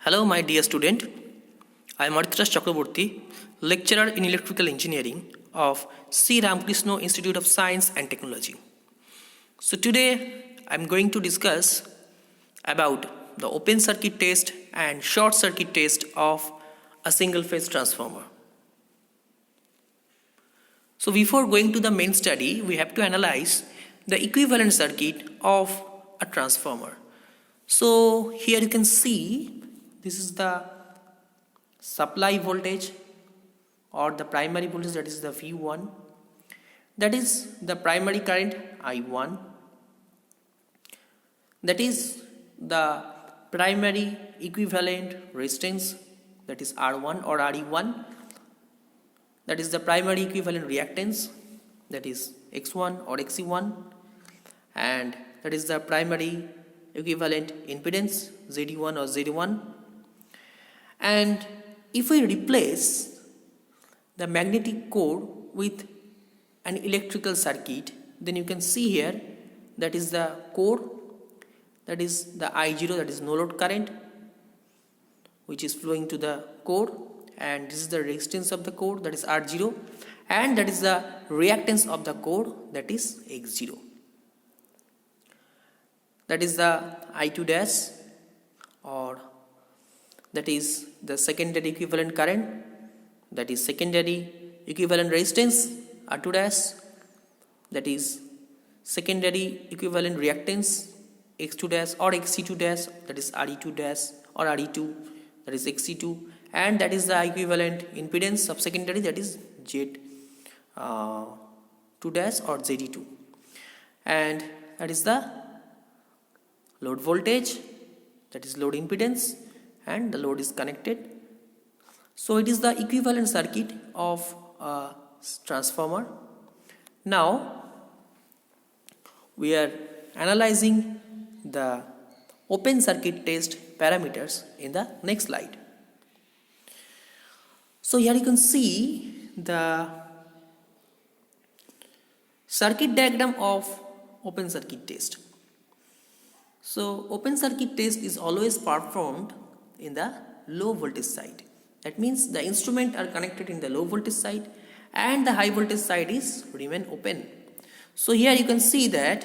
Hello, my dear student. I am Arithras Chakraborty, lecturer in electrical engineering of C. Ramakrishna Institute of Science and Technology. So today I am going to discuss about the open circuit test and short circuit test of a single phase transformer. So before going to the main study, we have to analyze the equivalent circuit of a transformer. So here you can see this is the supply voltage or the primary voltage, that is the V1, that is the primary current I1, that is the primary equivalent resistance, that is R1 or RE1, that is the primary equivalent reactance, that is X1 or XE1, and that is the primary equivalent impedance ZD1 or Z1. And if we replace the magnetic core with an electrical circuit, then you can see here that is the core, that is the I0, that is no load current which is flowing to the core, and this is the resistance of the core, that is R0, and that is the reactance of the core, that is X0. That is the I2 dash, or that is the secondary equivalent current, that is secondary equivalent resistance R2 dash, that is secondary equivalent reactance X2 dash or XC2 dash, that is RE2 dash or RE2, that is XC2, and that is the equivalent impedance of secondary, that is Z2 dash or ZD2, and that is the load voltage, that is load impedance, and the load is connected. So it is the equivalent circuit of a transformer. Now we are analyzing the open circuit test parameters in the next slide. So here you can see the circuit diagram of open circuit test. So open circuit test is always performed in the low voltage side. That means the instrument are connected in the low voltage side and the high voltage side is remain open. So here you can see that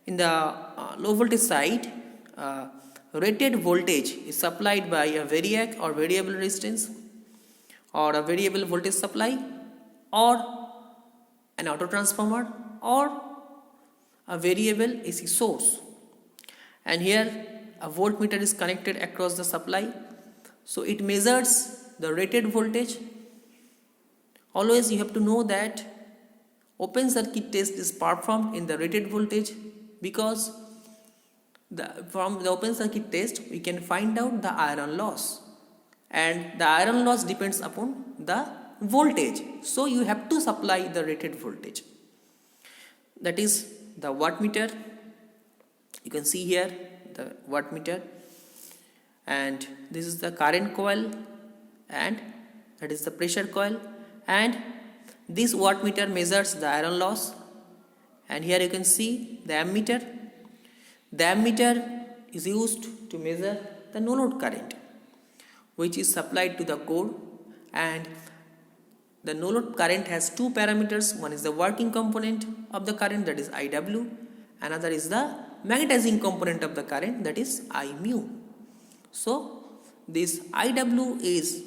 in the low voltage side, rated voltage is supplied by a variac or variable resistance or a variable voltage supply or an auto transformer or a variable AC source. And here a voltmeter is connected across the supply, so it measures the rated voltage. Always you have to know that open circuit test is performed in the rated voltage, because from the open circuit test we can find out the iron loss, and the iron loss depends upon the voltage, so you have to supply the rated voltage. That is the wattmeter. You can see here the wattmeter, and this is the current coil, and that is the pressure coil, and this wattmeter measures the iron loss. And here you can see the ammeter. The ammeter is used to measure the no load current which is supplied to the core, and the no load current has two parameters. One is the working component of the current, that is IW, another is the magnetizing component of the current, that is I mu. So this IW is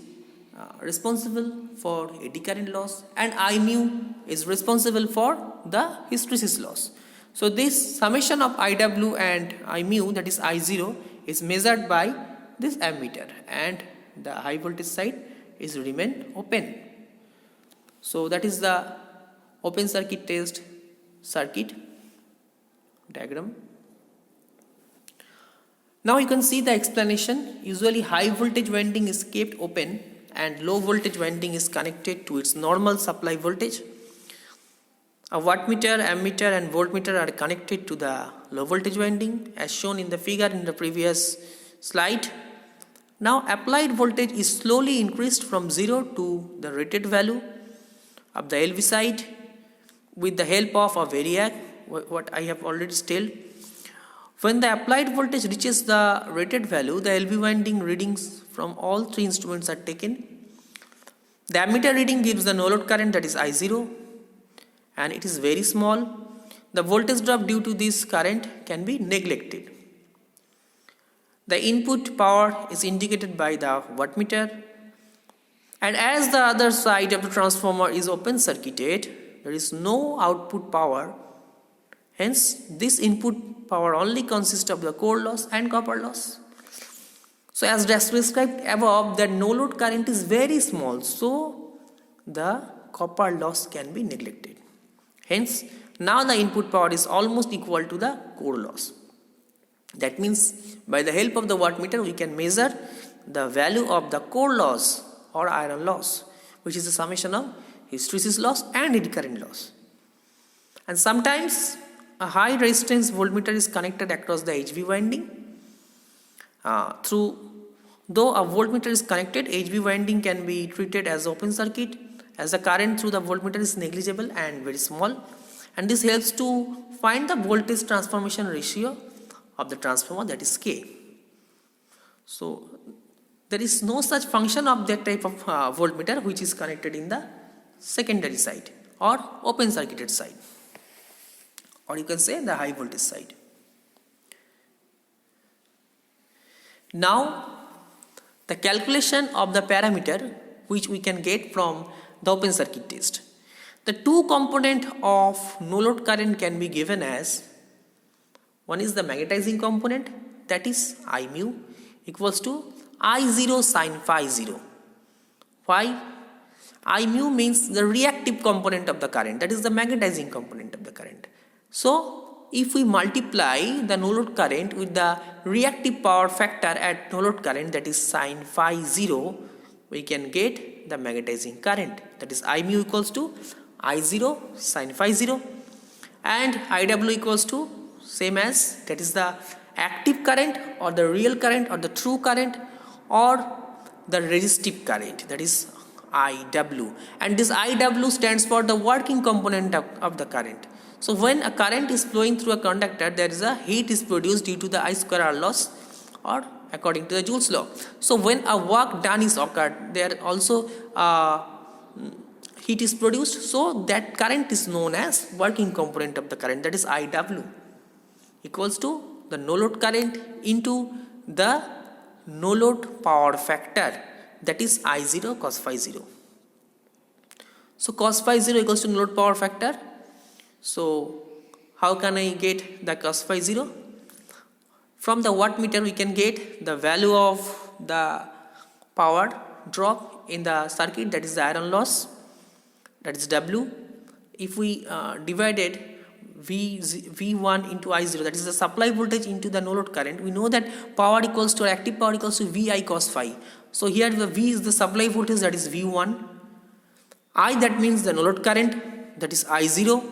responsible for eddy current loss, and I mu is responsible for the hysteresis loss. So this summation of IW and I mu, that is I0, is measured by this ammeter, and the high voltage side is remain open. So that is the open circuit test circuit diagram. Now you can see the explanation. Usually high voltage winding is kept open and low voltage winding is connected to its normal supply voltage. A wattmeter, ammeter and voltmeter are connected to the low voltage winding as shown in the figure in the previous slide. Now applied voltage is slowly increased from 0 to the rated value of the LV side with the help of a variac, what I have already stated. When the applied voltage reaches the rated value, the LV winding readings from all three instruments are taken. The ammeter reading gives the no load current, that is I0, and it is very small. The voltage drop due to this current can be neglected. The input power is indicated by the wattmeter, and as the other side of the transformer is open circuited, there is no output power. Hence, this input power only consists of the core loss and copper loss. So as described above, that no load current is very small, so the copper loss can be neglected. Hence, now the input power is almost equal to the core loss. That means by the help of the wattmeter we can measure the value of the core loss or iron loss, which is the summation of hysteresis loss and eddy current loss. And sometimes a high resistance voltmeter is connected across the HV winding. Though a voltmeter is connected, HV winding can be treated as open circuit, as the current through the voltmeter is negligible and very small, and this helps to find the voltage transformation ratio of the transformer, that is K. So there is no such function of that type of voltmeter which is connected in the secondary side or open circuited side, or you can say the high voltage side. Now the calculation of the parameter which we can get from the open circuit test. The two component of no load current can be given as, one is the magnetizing component, that is I mu equals to I0 sin phi 0. Why? I mu means the reactive component of the current, that is the magnetizing component of the current. So if we multiply the no load current with the reactive power factor at no load current, that is sin phi 0, we can get the magnetizing current, that is I mu equals to I0 sin phi 0, and IW equals to same as, that is the active current or the real current or the true current or the resistive current, that is IW, and this IW stands for the working component of the current. So when a current is flowing through a conductor, there is a heat is produced due to the I square R loss, or according to the Joule's law. So when a work done is occurred, there also heat is produced, so that current is known as working component of the current, that is IW equals to the no load current into the no load power factor, that is I0 cos phi 0. So cos phi 0 equals to no load power factor. So how can I get the cos phi 0? From the wattmeter we can get the value of the power drop in the circuit, that is the iron loss, that is W. If we divided V1 into I0, that is the supply voltage, into the no load current, we know that power equals to, or active power equals to VI cos phi. So here the V is the supply voltage, that is V1, I, that means the no load current, that is I0.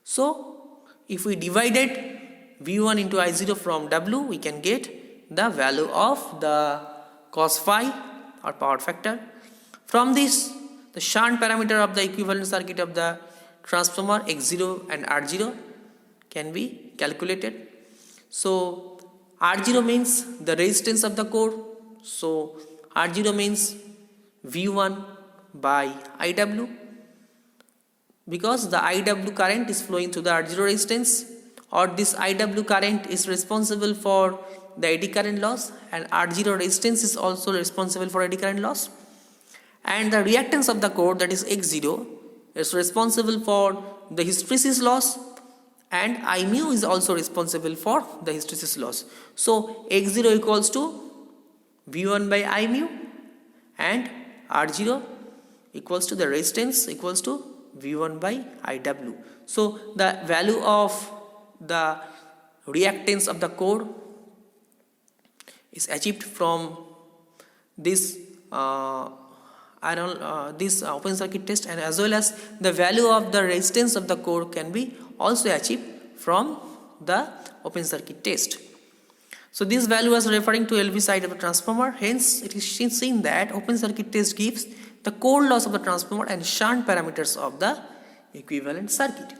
So if we divided V1 into I0 from W, we can get the value of the cos phi or power factor. From this, the shunt parameter of the equivalent circuit of the transformer X0 and R0 can be calculated. So R0 means the resistance of the core. So R0 means V1 by IW, because the IW current is flowing through the R0 resistance, or this IW current is responsible for the eddy current loss, and R0 resistance is also responsible for eddy current loss, and the reactance of the core, that is X0, is responsible for the hysteresis loss, and I mu is also responsible for the hysteresis loss. So X0 equals to V1 by I mu, and R0 equals to the resistance equals to V1 by IW. So the value of the reactance of the core is achieved from this open circuit test, and as well as the value of the resistance of the core can be also achieved from the open circuit test. So this value was referring to LV side of the transformer. Hence it is seen that open circuit test gives the core loss of the transformer and shunt parameters of the equivalent circuit.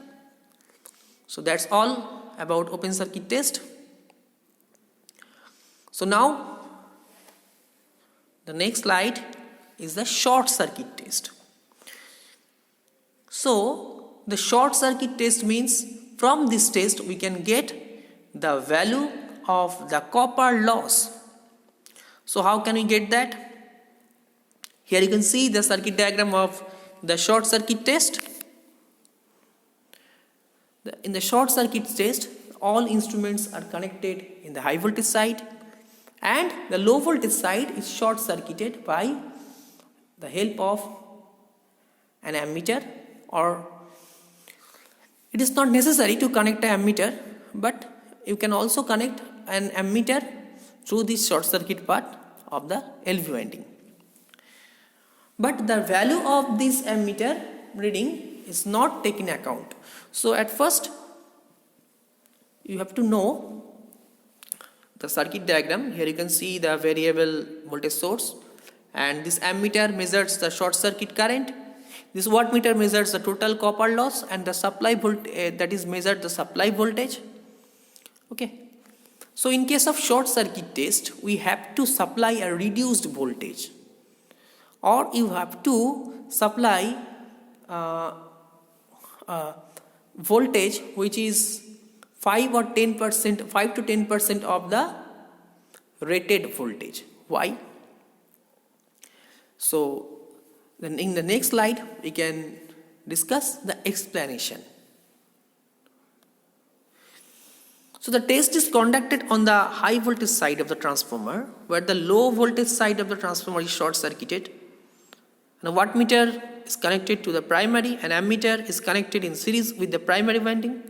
So that's all about open circuit test. So now the next slide is the short circuit test. So the short circuit test means from this test we can get the value of the copper loss. So how can we get that? Here you can see the circuit diagram of the short circuit test. In the short circuit test, all instruments are connected in the high voltage side, and the low voltage side is short circuited by the help of an ammeter, or it is not necessary to connect an ammeter, but you can also connect an ammeter through this short circuit part of the LV winding. But the value of this ammeter reading is not taken account. So at first you have to know the circuit diagram. Here you can see the variable voltage source, and this ammeter measures the short circuit current. This wattmeter measures the total copper loss, and the supply voltage that is measured the supply voltage. Okay. So in case of short circuit test, we have to supply a reduced voltage, or you have to supply voltage which is 5 to 10% of the rated voltage. Why? So then in the next slide we can discuss the explanation. So the test is conducted on the high voltage side of the transformer, where the low voltage side of the transformer is short circuited. And a wattmeter is connected to the primary, and ammeter is connected in series with the primary winding.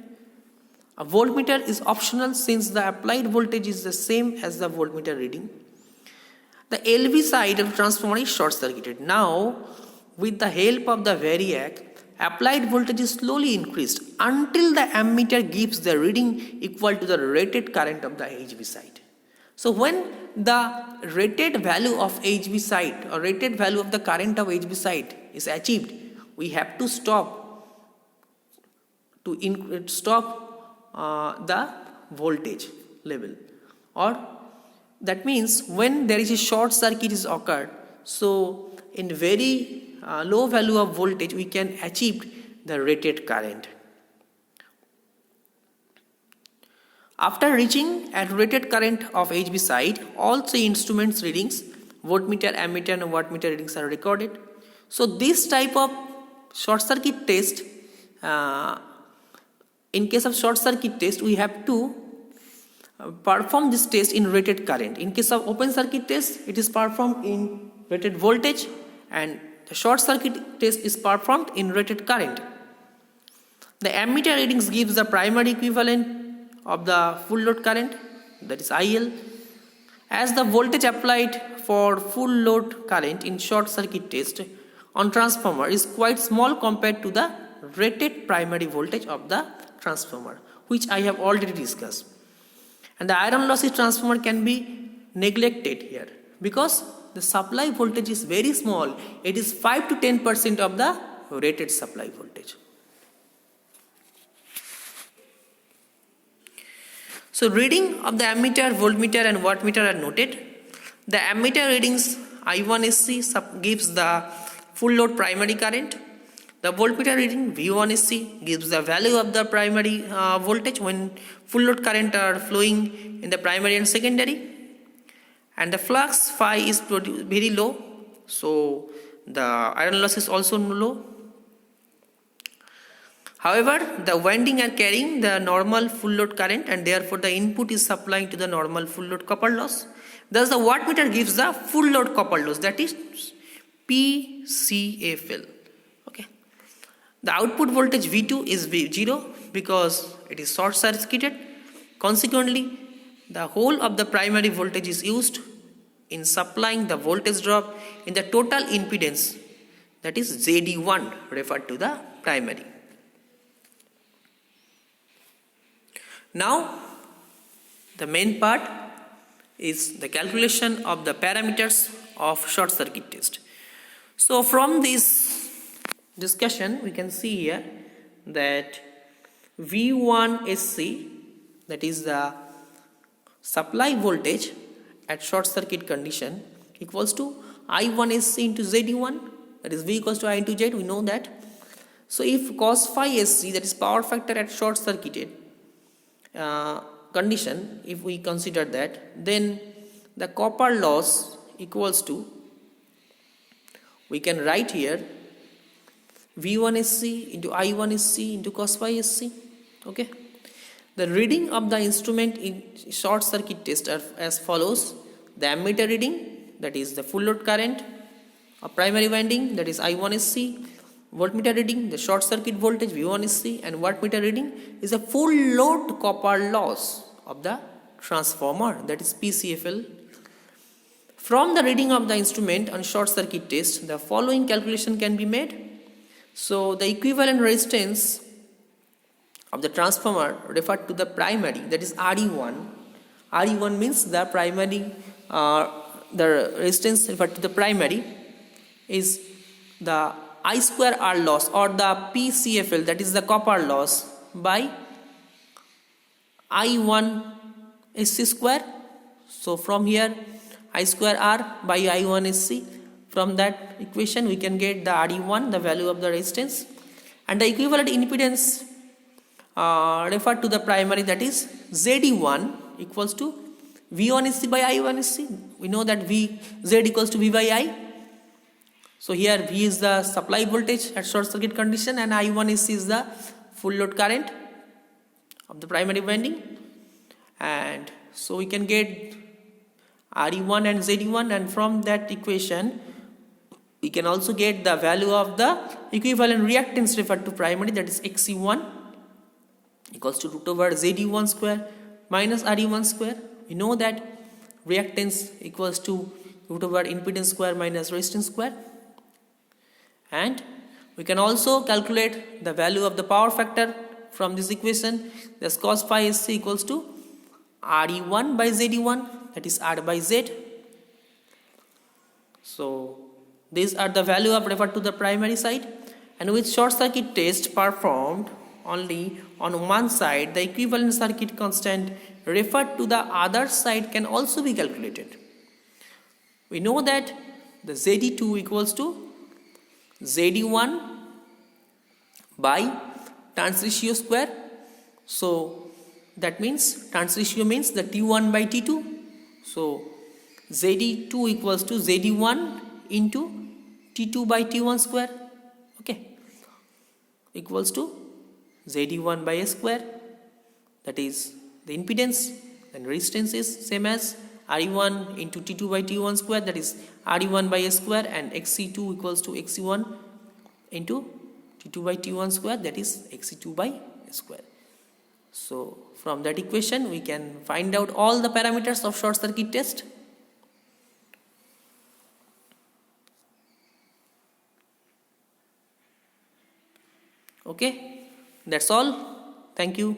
A voltmeter is optional since the applied voltage is the same as the voltmeter reading. The LV side of the transformer is short circuited. Now, with the help of the variac, applied voltage is slowly increased until the ammeter gives the reading equal to the rated current of the HV side. So when the rated value of HV side, or rated value of the current of HV side is achieved, we have to stop the voltage level, or that means when there is a short circuit is occurred, so in very low value of voltage we can achieve the rated current. After reaching at rated current of HV side, all three instruments readings, voltmeter, ammeter and wattmeter readings are recorded. So this type of short circuit test, in case of short circuit test, we have to perform this test in rated current. In case of open circuit test, it is performed in rated voltage, and the short circuit test is performed in rated current. The ammeter readings gives the primary equivalent of the full load current, that is IL, as the voltage applied for full load current in short circuit test on transformer is quite small compared to the rated primary voltage of the transformer, which I have already discussed. And the iron losses transformer can be neglected here because the supply voltage is very small. It is 5 to 10% of the rated supply voltage. So reading of the ammeter, voltmeter and wattmeter are noted. The ammeter readings I1SC gives the full load primary current. The voltmeter reading V1SC gives the value of the primary voltage when full load current are flowing in the primary and secondary. And the flux phi is very low, so the iron loss is also low. However, the winding are carrying the normal full load current, and therefore the input is supplying to the normal full load copper loss. Thus the wattmeter gives the full load copper loss, that is PCFL. Okay. The output voltage V2 is V0 because it is short circuited. Consequently, the whole of the primary voltage is used in supplying the voltage drop in the total impedance, that is ZD1 referred to the primary. Now the main part is the calculation of the parameters of short circuit test. So from this discussion we can see here that V1SC that is the supply voltage at short circuit condition, equals to I1SC into ZD1, that is V equals to I into Z, we know that. So if cos phi SC, that is power factor at short circuited condition, if we consider that, then the copper loss equals to, we can write here V1SC into I1SC into cos phi SC. Okay. The reading of the instrument in short circuit test are as follows: the ammeter reading, that is the full load current of primary winding, that is I1SC; voltmeter reading, the short circuit voltage V1SC; and wattmeter reading is a full load copper loss of the transformer, that is PCFL. From the reading of the instrument on short circuit test, the following calculation can be made. So the equivalent resistance of the transformer referred to the primary, that is RE1. RE1 means the primary, the resistance referred to the primary is the I square R loss or the PCFL, that is the copper loss, by I1 SC square. So from here I square R by I1 SC, from that equation we can get the RE1, the value of the resistance, and the equivalent impedance referred to the primary, that is ZD1, equals to V1SC by I1SC. We know that Z equals to V by I. So here V is the supply voltage at short circuit condition and I1SC is the full load current of the primary winding, and so we can get RE1 and ZD1, and from that equation we can also get the value of the equivalent reactance referred to primary, that is XC1 equals to root over ZD1 square minus RE1 square. We know that reactance equals to root over impedance square minus resistance square, and we can also calculate the value of the power factor from this equation. Thus cos phi SC equals to RE1 by ZD1, that is R by Z. So these are the value of referred to the primary side, and with short circuit test performed only on one side, the equivalent circuit constant referred to the other side can also be calculated. We know that the ZD2 equals to ZD1 by turns ratio square. So that means turns ratio means the T1 by T2. So ZD2 equals to ZD1 into T2 by T1 square, okay, equals to ZD1 by A square, that is the impedance, and resistance is same as RE1 into T2 by T1 square, that is RE1 by A square, and XC2 equals to XC1 into T2 by T1 square, that is XC2 by A square. So from that equation we can find out all the parameters of short circuit test. Okay, that's all. Thank you.